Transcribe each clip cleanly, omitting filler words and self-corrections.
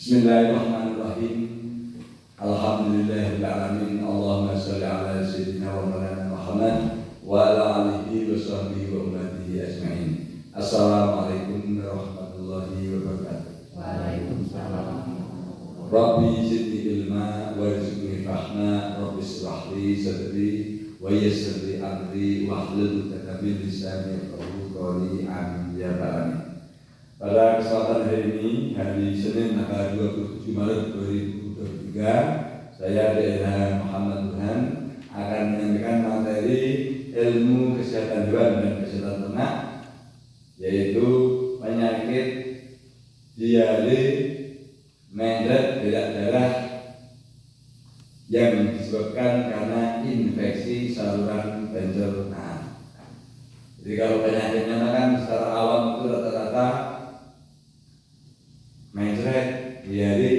Bismillahirrahmanirrahim. Alhamdulillahirabbil alamin. Allahumma shalli ala sayyidina wa maulana Muhammad wa ala alihi wa sahbihi wa ummatihi ajmain. Assalamualaikum warahmatullahi wabarakatuh. Waalaikumsalam. Rabbi zidni ilma warzuqni fahma. Rabbi shrah li sadri wa yassir li amri wahlul 'uqdatam min lisani yafqahu qawli. Amin ya rabbal alamin. Pada kesempatan hari ini, hari Senin tanggal 27 Maret 2023, saya Daerah Muhammad Burhan akan menyampaikan materi ilmu kesehatan hewan dan kesehatan ternak, yaitu penyakit diare, mendret, berak darah yang disebabkan karena infeksi saluran pencernaan. Jadi kalau penyakitnya kan secara awam itu rata-rata mencret, diare,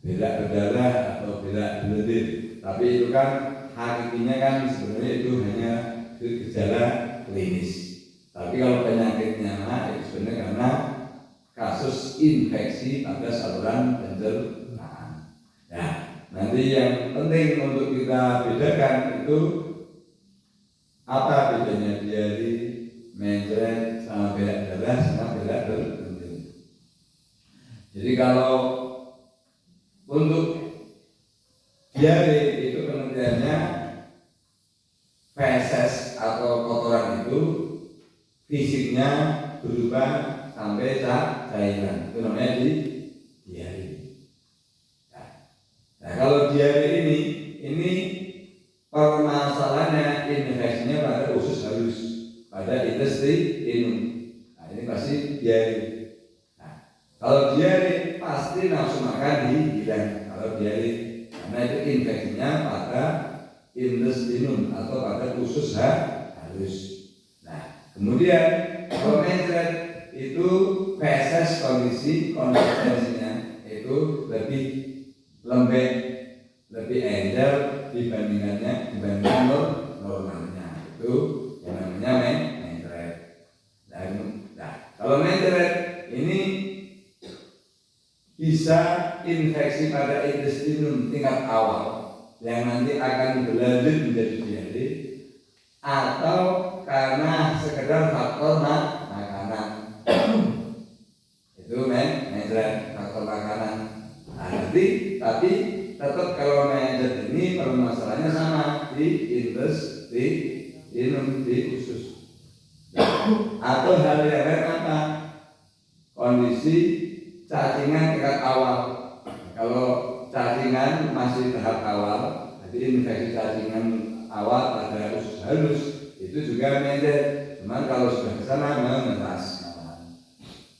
berak berdarah atau berak berlendir. Tapi itu kan hakikinya kan sebenarnya itu hanya gejala klinis. Tapi kalau penyakitnya itu sebenarnya karena kasus infeksi pada saluran pencernaan. Nah, nanti yang penting untuk kita bedakan itu apa bedanya diare, mencret, sama berak darah sama berak berlendir. Jadi kalau untuk diare itu pengertiannya feses atau kotoran itu fisiknya berubah sampai cairan, itu namanya diare. Nah, kalau diare ini permasalahannya infeksinya pada usus halus, pada intestinum. Nah, ini pasti diare. Kalau diare pasti nafsu makan hilang. Kalau diare, karena itu infeksinya pada intestinum atau pada usus halus. Nah, kemudian kalau mencret itu feses konsistensinya itu lebih lembek, lebih encer dibandingkan normalnya. Itu yang namanya mencret. Nah, kalau mencret ini bisa infeksi pada intestinum tingkat awal yang nanti akan berlanjut menjadi diare, atau karena sekedar faktor makanan. Itu mencret faktor makanan. Nah, nanti tapi tetap kalau mencret ini permasalahannya sama di intestinum, di usus. Atau hal yang lain apa? Kondisi cacingan tingkat awal. Kalau cacingan masih tahap awal, jadi infeksi cacingan awal pada usus halus itu juga mencret. Cuman kalau sudah ke sana menetas.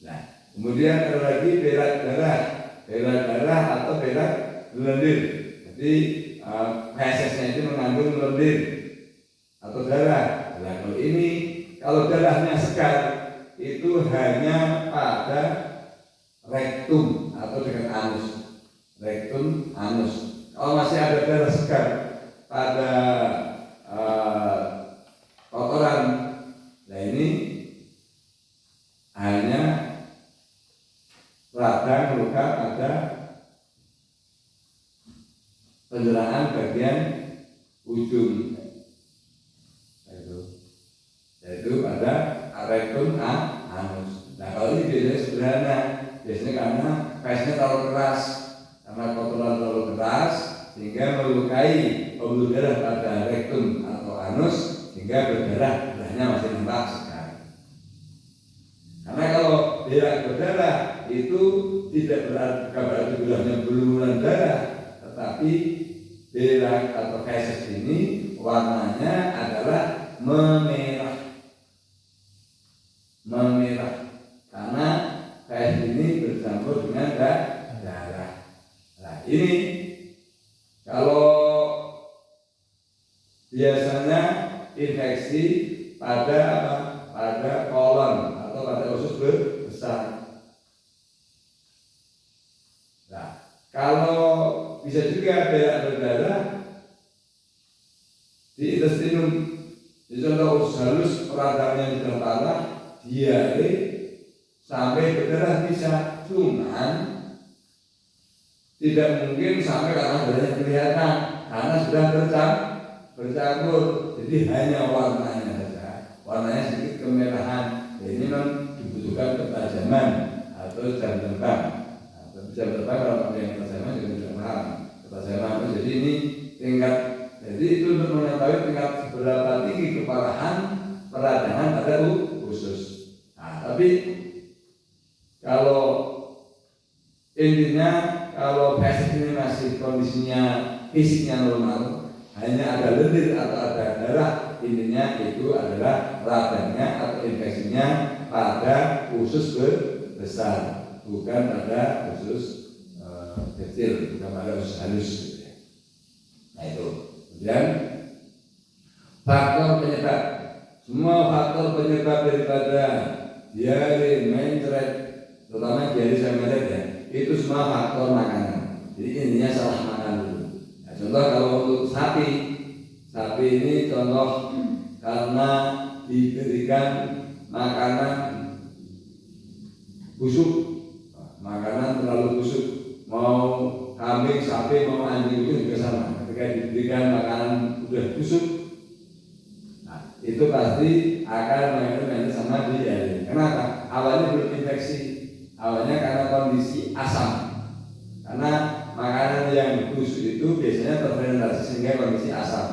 Nah, kemudian ada lagi berak darah atau berak lendir. Jadi fesesnya itu mengandung lendir atau darah. Nah, kalau darahnya segar itu hanya pada rektum atau dengan anus. Rektum, anus. Kalau masih ada darah segar pada kotoran, nah ini hanya radang luka pada penjeraan bagian ujung, yaitu pada rektum, anus. Nah, kalau ini biasanya sederhana. Biasanya karena fesnya terlalu keras, karena kotoran terlalu keras sehingga melukai pembuluh darah pada rektum atau anus sehingga darahnya masih nampak sekali. Karena kalau berak berdarah itu tidak berarti bilangnya buluran darah, tetapi berak atau feses ini warnanya adalah memerah karena feses ini bercampur dengan darah. Nah, ini kalau biasanya infeksi pada apa? Pada kolon atau pada usus besar. Nah, kalau bisa juga berak berdarah di intestinum, di contoh usus halus, peradangan yang parah, diare sampai berdarah bisa, cuman tidak mungkin sampai karena darahnya kelihatan karena sudah bercampur. Jadi hanya warnanya saja, warnanya sedikit kemerahan. Ini memang dibutuhkan ketajaman atau jam terbang. Jam terbang kalau pakai yang ketajaman juga tidak paham ketajaman itu. Jadi ini tingkat, jadi itu untuk mengetahui tingkat seberapa tinggi keparahan peradangan pada usus. Nah, tapi kalau intinya kalau pasien ini masih kondisinya fisiknya normal, hanya ada lendir atau ada darah, intinya itu adalah radangnya atau infeksinya pada usus besar, bukan pada usus kecil, bukan pada usus halus. Nah itu. Kemudian faktor penyebab, semua faktor penyebab daripada diare, mencret, terutama diare sama mencret ya, itu semua faktor makanan. Jadi intinya salah makan dulu. Nah, contoh kalau untuk sapi ini contoh karena diberikan makanan busuk, makanan terlalu busuk, mau kambing, sapi, mau anjing itu juga sama. Ketika diberikan makanan udah busuk, nah, itu pasti akan mengalami sama diare. Kenapa? Awalnya belum infeksi, awalnya karena kondisi asam. Karena makanan yang busuk itu biasanya terfermentasi sehingga kondisi asam.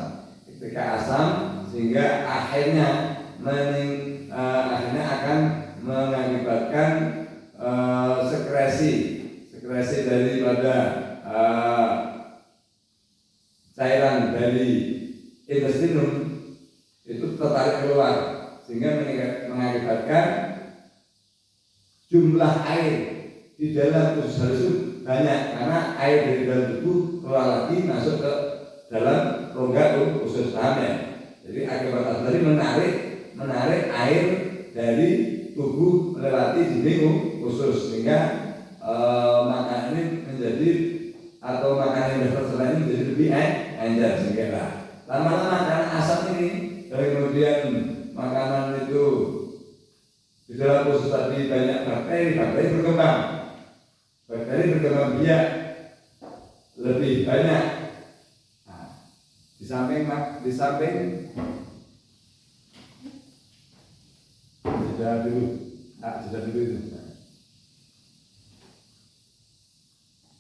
Ketika asam sehingga akhirnya akan mengakibatkan sekresi daripada cairan dari intestinum itu tertarik keluar sehingga mengakibatkan jumlah air di dalam usus halus itu banyak karena air dari dalam tubuh keluar lagi masuk ke dalam rongga usus, paham ya? Jadi akibat tadi menarik air dari tubuh melewati dinding usus sehingga makanan ini menjadi atau makanan yang berselang ini menjadi lebih encer sehingga lama-lama karena asam ini dari kemudian makanan itu di dalam usus tadi banyak bakteri berkembang biak lebih banyak. Nah, di samping jeda dulu itu.